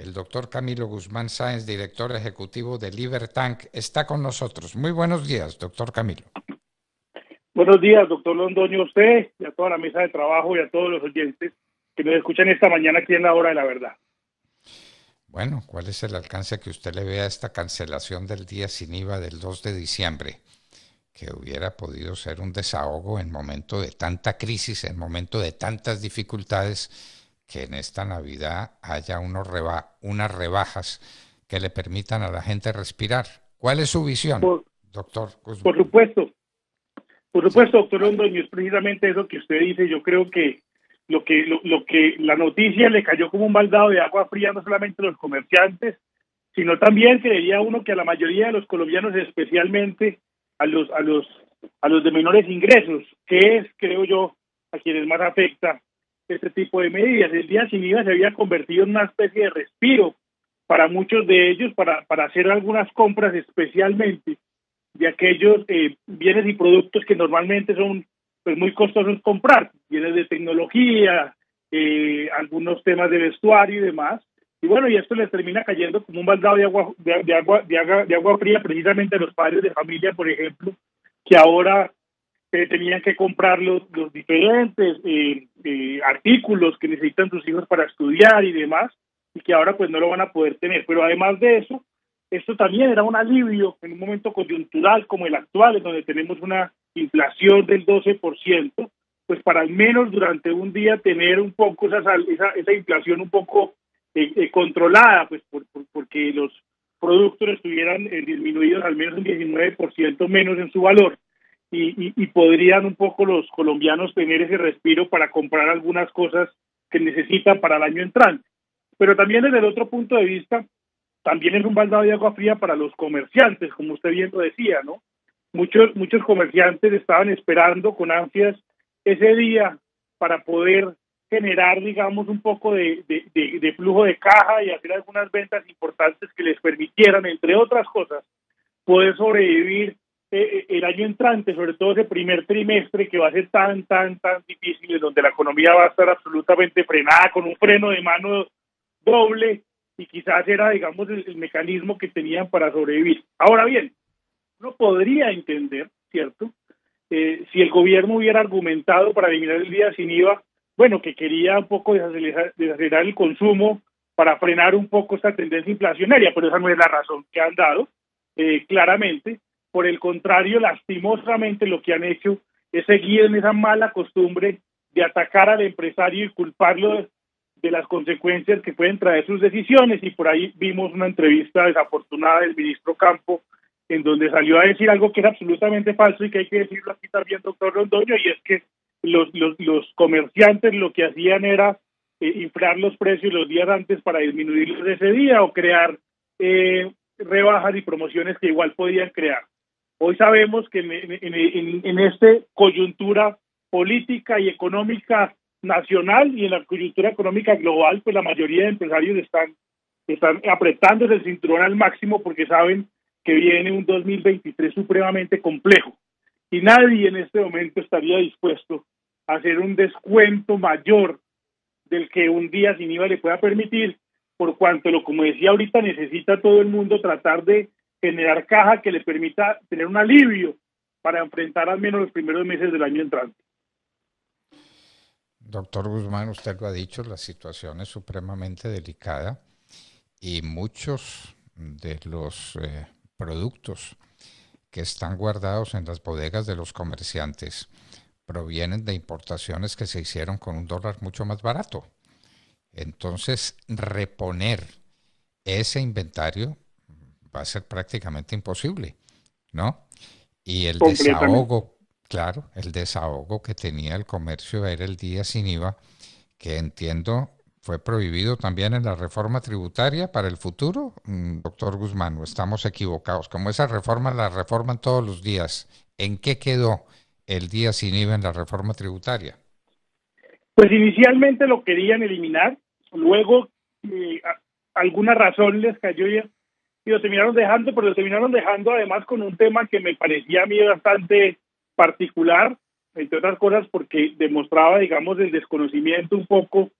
el doctor Camilo Guzmán Sáenz, director ejecutivo de Libertank, está con nosotros. Muy buenos días, doctor Camilo. Buenos días, doctor Londoño, a usted y a toda la mesa de trabajo y a todos los oyentes que nos escuchan esta mañana aquí en La Hora de la Verdad. Bueno, ¿cuál es el alcance que usted le ve a esta cancelación del día sin IVA del 2 de diciembre? Que hubiera podido ser un desahogo en momento de tanta crisis, en momento de tantas dificultades, que en esta Navidad haya unas rebajas que le permitan a la gente respirar. ¿Cuál es su visión, Por, doctor Guzmán? por supuesto, por Sí. supuesto, doctor Londoño, es precisamente eso que usted dice. Yo creo que lo que la noticia le cayó como un baldado de agua fría no solamente a los comerciantes, sino también creería uno que a la mayoría de los colombianos, especialmente a los de menores ingresos, que es, creo yo, a quienes más afecta este tipo de medidas. El día sin IVA se había convertido en una especie de respiro para muchos de ellos, para hacer algunas compras especialmente de aquellos bienes y productos que normalmente son pues muy costosos comprar, bienes de tecnología, algunos temas de vestuario y demás. Y bueno, y esto les termina cayendo como un baldado de agua fría precisamente a los padres de familia, por ejemplo, que ahora tenían que comprar los diferentes artículos que necesitan sus hijos para estudiar y demás, y que ahora pues no lo van a poder tener. Pero además de eso, esto también era un alivio en un momento coyuntural como el actual, en donde tenemos una inflación del 12%, pues para al menos durante un día tener un poco esa inflación un poco controlada, pues porque los productos estuvieran disminuidos al menos un 19% menos en su valor. Y podrían un poco los colombianos tener ese respiro para comprar algunas cosas que necesitan para el año entrante. Pero también desde el otro punto de vista, también es un baldado de agua fría para los comerciantes, como usted bien lo decía, ¿no? Muchos comerciantes estaban esperando con ansias ese día para poder generar, digamos, un poco de flujo de caja y hacer algunas ventas importantes que les permitieran, entre otras cosas, poder sobrevivir el año entrante, sobre todo ese primer trimestre que va a ser tan difícil, en donde la economía va a estar absolutamente frenada, con un freno de mano doble, y quizás era, digamos, el mecanismo que tenían para sobrevivir. Ahora bien, uno podría entender, ¿cierto?, si el gobierno hubiera argumentado para eliminar el día sin IVA, bueno, que quería un poco desacelerar el consumo para frenar un poco esta tendencia inflacionaria, pero esa no es la razón que han dado, claramente. Por el contrario, lastimosamente lo que han hecho es seguir en esa mala costumbre de atacar al empresario y culparlo de las consecuencias que pueden traer sus decisiones. Y por ahí vimos una entrevista desafortunada del ministro Campo, en donde salió a decir algo que es absolutamente falso y que hay que decirlo aquí también, doctor Londoño, y es que los comerciantes lo que hacían era inflar los precios los días antes para disminuirlos ese día, o crear rebajas y promociones que igual podían crear. Hoy sabemos que en esta coyuntura política y económica nacional y en la coyuntura económica global, pues la mayoría de empresarios están apretándose el cinturón al máximo, porque saben que viene un 2023 supremamente complejo y nadie en este momento estaría dispuesto a hacer un descuento mayor del que un día sin IVA le pueda permitir, por cuanto, como decía ahorita, necesita todo el mundo tratar de generar caja que le permita tener un alivio para enfrentar al menos los primeros meses del año entrante. Doctor Guzmán, usted lo ha dicho, la situación es supremamente delicada y muchos de los productos que están guardados en las bodegas de los comerciantes provienen de importaciones que se hicieron con un dólar mucho más barato. Entonces, reponer ese inventario va a ser prácticamente imposible, ¿no? Y el Completamente. desahogo, claro, el desahogo que tenía el comercio era el día sin IVA, que entiendo fue prohibido también en la reforma tributaria para el futuro. Doctor Guzmán, ¿o estamos equivocados? Como esa reforma la reforman todos los días, ¿en qué quedó el día sin IVA en la reforma tributaria? Pues inicialmente lo querían eliminar, luego alguna razón les cayó y lo terminaron dejando, pero lo terminaron dejando además con un tema que me parecía a mí bastante particular, entre otras cosas porque demostraba, digamos, el desconocimiento un poco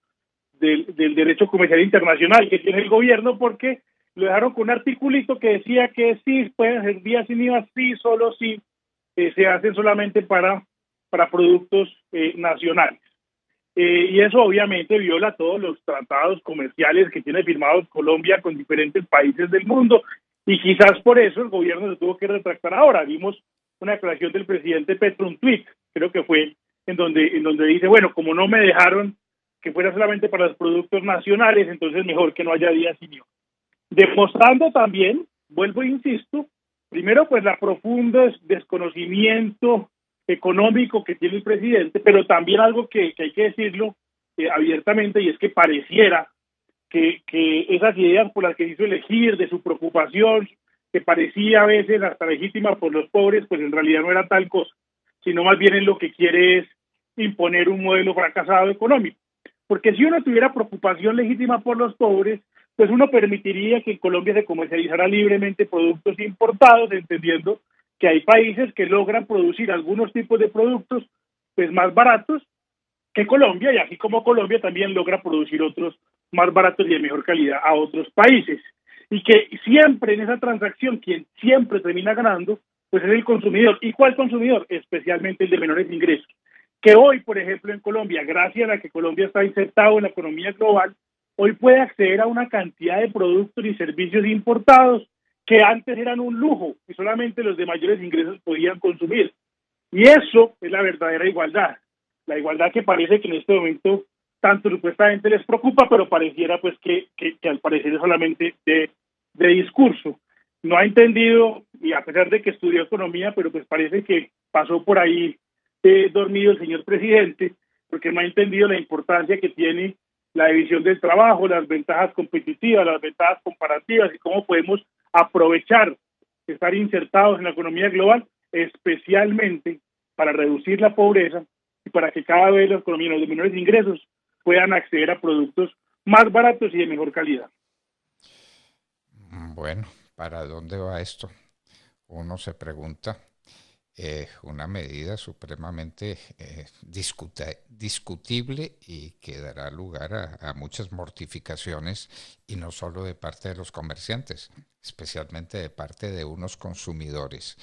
del derecho comercial internacional que tiene el gobierno, porque lo dejaron con un articulito que decía que sí pueden ser vías sin IVA, sí, solo sí se hacen solamente para productos nacionales. Y eso obviamente viola todos los tratados comerciales que tiene firmados Colombia con diferentes países del mundo, y quizás por eso el gobierno se tuvo que retractar ahora. Vimos una declaración del presidente Petro, un tuit, creo que fue, en donde dice, bueno, como no me dejaron que fuera solamente para los productos nacionales, entonces mejor que no haya días sin IVA. Demostrando también, vuelvo e insisto, primero pues la profundo desconocimiento económico que tiene el presidente, pero también algo que hay que decirlo abiertamente, y es que pareciera que esas ideas por las que se hizo elegir, de su preocupación, que parecía a veces hasta legítima por los pobres, pues en realidad no era tal cosa, sino más bien en lo que quiere es imponer un modelo fracasado económico. Porque si uno tuviera preocupación legítima por los pobres, pues uno permitiría que en Colombia se comercializara libremente productos importados, entendiendo que hay países que logran producir algunos tipos de productos pues más baratos que Colombia, y así como Colombia también logra producir otros más baratos y de mejor calidad a otros países. Y que siempre en esa transacción, quien siempre termina ganando, pues es el consumidor. ¿Y cuál consumidor? Especialmente el de menores ingresos. Que hoy, por ejemplo, en Colombia, gracias a que Colombia está insertado en la economía global, hoy puede acceder a una cantidad de productos y servicios importados que antes eran un lujo y solamente los de mayores ingresos podían consumir. Y eso es la verdadera igualdad. La igualdad que parece que en este momento tanto supuestamente les preocupa, pero pareciera pues que al parecer es solamente de discurso. No ha entendido, y a pesar de que estudió economía, pero pues parece que pasó por ahí dormido el señor presidente, porque no ha entendido la importancia que tiene la división del trabajo, las ventajas competitivas, las ventajas comparativas, y cómo podemos aprovechar estar insertados en la economía global, especialmente para reducir la pobreza y para que cada vez los colombianos de menores ingresos puedan acceder a productos más baratos y de mejor calidad. Bueno, ¿para dónde va esto? Uno se pregunta. Una medida supremamente discutible y que dará lugar a muchas mortificaciones, y no solo de parte de los comerciantes, especialmente de parte de unos consumidores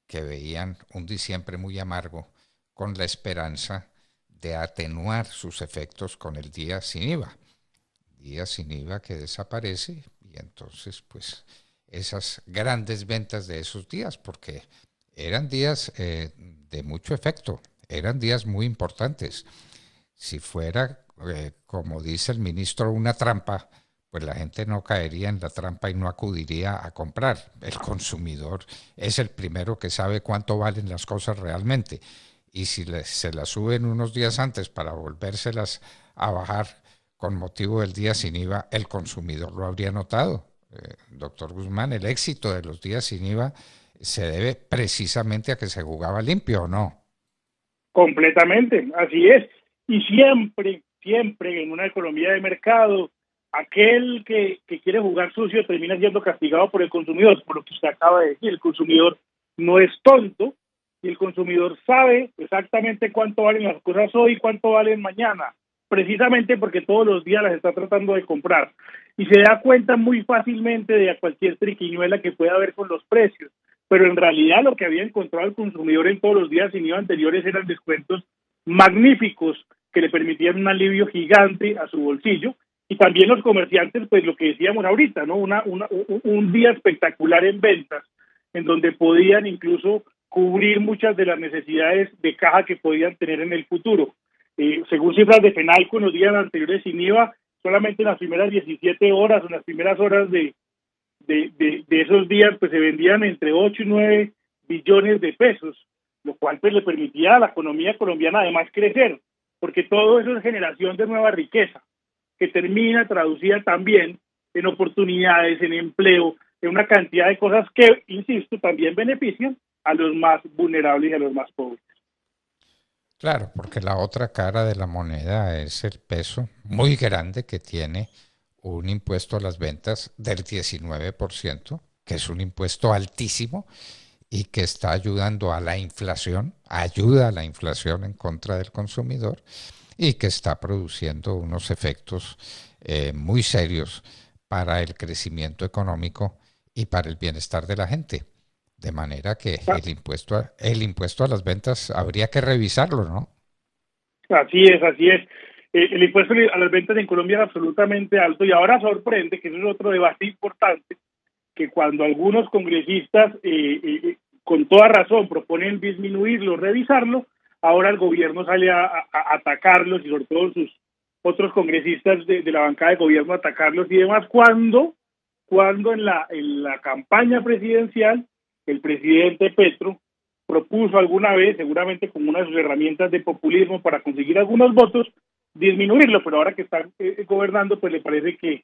que veían un diciembre muy amargo con la esperanza de atenuar sus efectos con el día sin IVA que desaparece, y entonces pues esas grandes ventas de esos días, porque eran días de mucho efecto, eran días muy importantes. Si fuera, como dice el ministro, una trampa, pues la gente no caería en la trampa y no acudiría a comprar. El consumidor es el primero que sabe cuánto valen las cosas realmente. Y si se las suben unos días antes para volvérselas a bajar con motivo del día sin IVA, el consumidor lo habría notado. Doctor Guzmán, el éxito de los días sin IVA se debe precisamente a que se jugaba limpio, ¿o no? Completamente, así es. Y siempre en una economía de mercado, aquel que quiere jugar sucio termina siendo castigado por el consumidor, por lo que usted acaba de decir. El consumidor no es tonto, y el consumidor sabe exactamente cuánto valen las cosas hoy y cuánto valen mañana, precisamente porque todos los días las está tratando de comprar. Y se da cuenta muy fácilmente de cualquier triquiñuela que pueda haber con los precios. Pero en realidad lo que había encontrado el consumidor en todos los días sin IVA anteriores eran descuentos magníficos que le permitían un alivio gigante a su bolsillo, y también los comerciantes, pues lo que decíamos ahorita, ¿no? Un día espectacular en ventas, en donde podían incluso cubrir muchas de las necesidades de caja que podían tener en el futuro. Según cifras de FENALCO, en los días anteriores sin IVA, solamente en las primeras 17 horas, en las primeras horas de esos días, pues se vendían entre 8 y 9 billones de pesos, lo cual pues le permitía a la economía colombiana además crecer, porque todo eso es generación de nueva riqueza, que termina traducida también en oportunidades, en empleo, en una cantidad de cosas que, insisto, también benefician a los más vulnerables y a los más pobres. Claro, porque la otra cara de la moneda es el peso muy grande que tiene un impuesto a las ventas del 19%, que es un impuesto altísimo y que está ayudando a la inflación, ayuda a la inflación en contra del consumidor. y que está produciendo unos efectos muy serios para el crecimiento económico y para el bienestar de la gente. De manera que el impuesto a las ventas habría que revisarlo, ¿no? Así es, así es. El impuesto a las ventas en Colombia es absolutamente alto y ahora sorprende, que eso es otro debate importante, que cuando algunos congresistas con toda razón proponen disminuirlo, revisarlo, ahora el gobierno sale a atacarlos y sobre todo sus otros congresistas de la bancada de gobierno a atacarlos y demás, cuando en la campaña presidencial el presidente Petro propuso alguna vez, seguramente como una de sus herramientas de populismo para conseguir algunos votos, disminuirlo, pero ahora que está gobernando, pues le parece que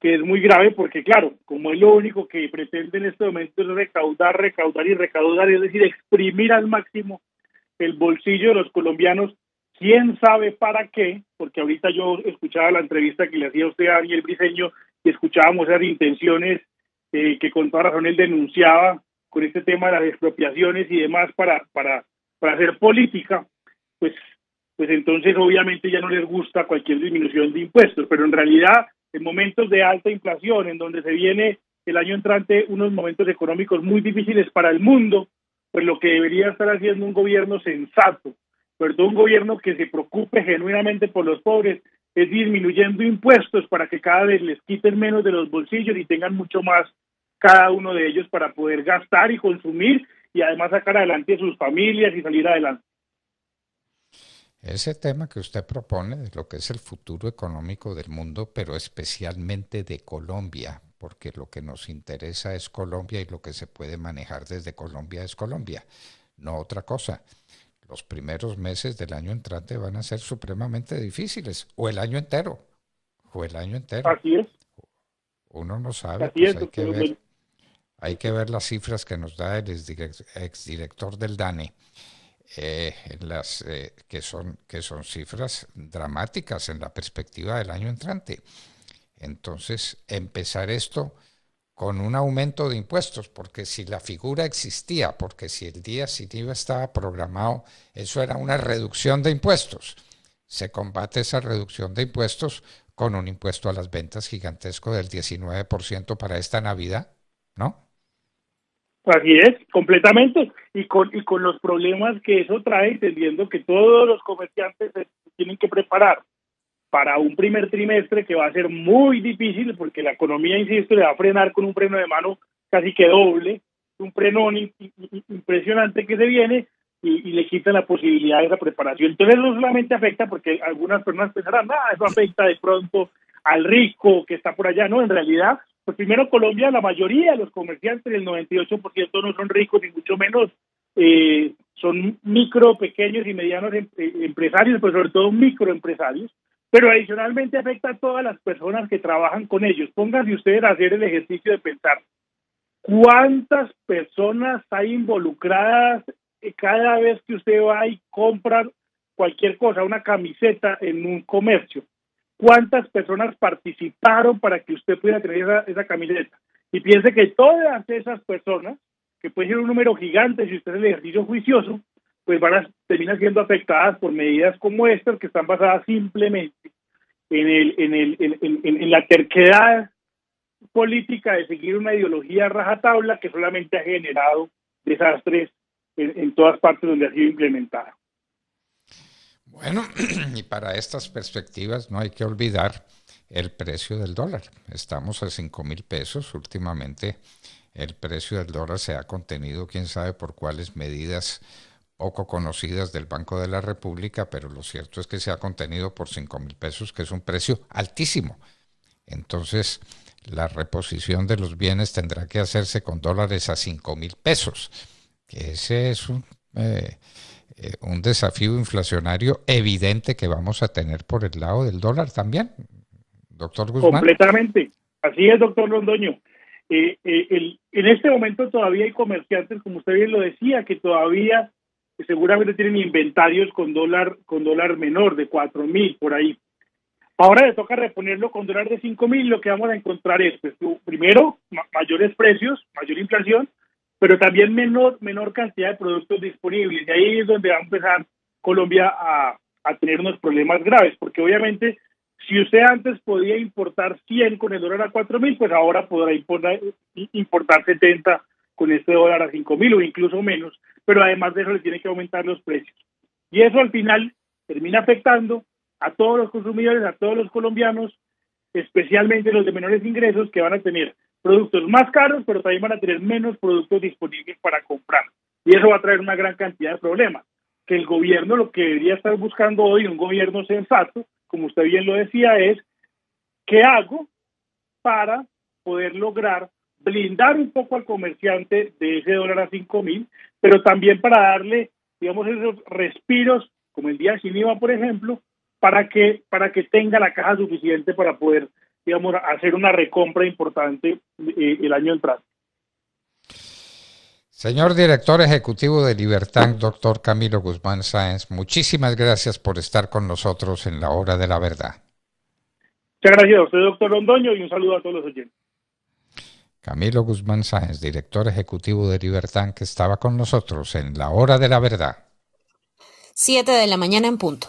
es muy grave porque, claro, como es lo único que pretende en este momento es recaudar, recaudar y recaudar, es decir, exprimir al máximo el bolsillo de los colombianos, quién sabe para qué, porque ahorita yo escuchaba la entrevista que le hacía usted a Daniel Briceño y escuchábamos esas intenciones que con toda razón él denunciaba con este tema de las expropiaciones y demás para hacer política, pues entonces obviamente ya no les gusta cualquier disminución de impuestos, pero en realidad en momentos de alta inflación, en donde se viene el año entrante unos momentos económicos muy difíciles para el mundo, pues lo que debería estar haciendo un gobierno sensato, sobre todo un gobierno que se preocupe genuinamente por los pobres, es disminuyendo impuestos para que cada vez les quiten menos de los bolsillos y tengan mucho más cada uno de ellos para poder gastar y consumir y además sacar adelante a sus familias y salir adelante. Ese tema que usted propone de lo que es el futuro económico del mundo, pero especialmente de Colombia, porque lo que nos interesa es Colombia y lo que se puede manejar desde Colombia es Colombia, no otra cosa. Los primeros meses del año entrante van a ser supremamente difíciles, o el año entero, o el año entero. Así es, Uno no sabe, así pues es, doctor. hay que ver las cifras que nos da el exdirector del DANE, que son cifras dramáticas en la perspectiva del año entrante. Entonces, empezar esto con un aumento de impuestos, porque si la figura existía, porque si el día sin IVA estaba programado, eso era una reducción de impuestos. Se combate esa reducción de impuestos con un impuesto a las ventas gigantesco del 19% para esta Navidad, ¿no? Así es, completamente, y con los problemas que eso trae, entendiendo que todos los comerciantes se tienen que preparar para un primer trimestre que va a ser muy difícil, porque la economía, insisto, le va a frenar con un freno de mano casi que doble, un frenón impresionante que se viene, y le quita la posibilidad de esa preparación. Entonces no solamente afecta, porque algunas personas pensarán, eso afecta de pronto al rico que está por allá, no, en realidad, pues primero Colombia, la mayoría de los comerciantes, el 98% no son ricos, ni mucho menos, son micro, pequeños y medianos empresarios, pero sobre todo microempresarios, pero adicionalmente afecta a todas las personas que trabajan con ellos. Pónganse ustedes a hacer el ejercicio de pensar cuántas personas hay involucradas cada vez que usted va y compra cualquier cosa, una camiseta en un comercio. ¿Cuántas personas participaron para que usted pudiera tener esa camiseta? Y piense que todas esas personas, que puede ser un número gigante si usted hace el ejercicio juicioso, pues van a terminar siendo afectadas por medidas como estas, que están basadas simplemente en la terquedad política de seguir una ideología rajatabla que solamente ha generado desastres en todas partes donde ha sido implementada. Bueno, y para estas perspectivas no hay que olvidar el precio del dólar. Estamos a 5.000 pesos. Últimamente el precio del dólar se ha contenido, quién sabe por cuáles medidas poco conocidas del Banco de la República, pero lo cierto es que se ha contenido por 5.000 pesos, que es un precio altísimo. Entonces, la reposición de los bienes tendrá que hacerse con dólares a 5.000 pesos. Ese es un desafío inflacionario evidente que vamos a tener por el lado del dólar también, doctor Guzmán. Completamente, así es, doctor Londoño. En este momento todavía hay comerciantes, como usted bien lo decía, que todavía seguramente tienen inventarios con dólar menor de 4.000 por ahí. Ahora le toca reponerlo con dólar de 5.000. Lo que vamos a encontrar es, pues, primero, mayores precios, mayor inflación, pero también menor cantidad de productos disponibles. Y ahí es donde va a empezar Colombia a a tener unos problemas graves, porque obviamente si usted antes podía importar 100 con el dólar a 4.000, pues ahora podrá importar 70 con este dólar a 5.000 o incluso menos, pero además de eso le tiene que aumentar los precios. Y eso al final termina afectando a todos los consumidores, a todos los colombianos, especialmente los de menores ingresos, que van a tener productos más caros, pero también van a tener menos productos disponibles para comprar. Y eso va a traer una gran cantidad de problemas. Que el gobierno lo que debería estar buscando hoy, un gobierno sensato, como usted bien lo decía, es ¿qué hago para poder lograr blindar un poco al comerciante de ese dólar a 5.000, pero también para darle, digamos, esos respiros, como el día sin IVA, por ejemplo, para que tenga la caja suficiente para poder, digamos, hacer una recompra importante el año entrante? Señor director ejecutivo de Libertank, doctor Camilo Guzmán Sáenz, muchísimas gracias por estar con nosotros en la hora de la verdad. Muchas gracias a usted, doctor Londoño, y un saludo a todos los oyentes. Camilo Guzmán Sáenz, director ejecutivo de Libertank, que estaba con nosotros en la hora de la verdad. 7 de la mañana en punto.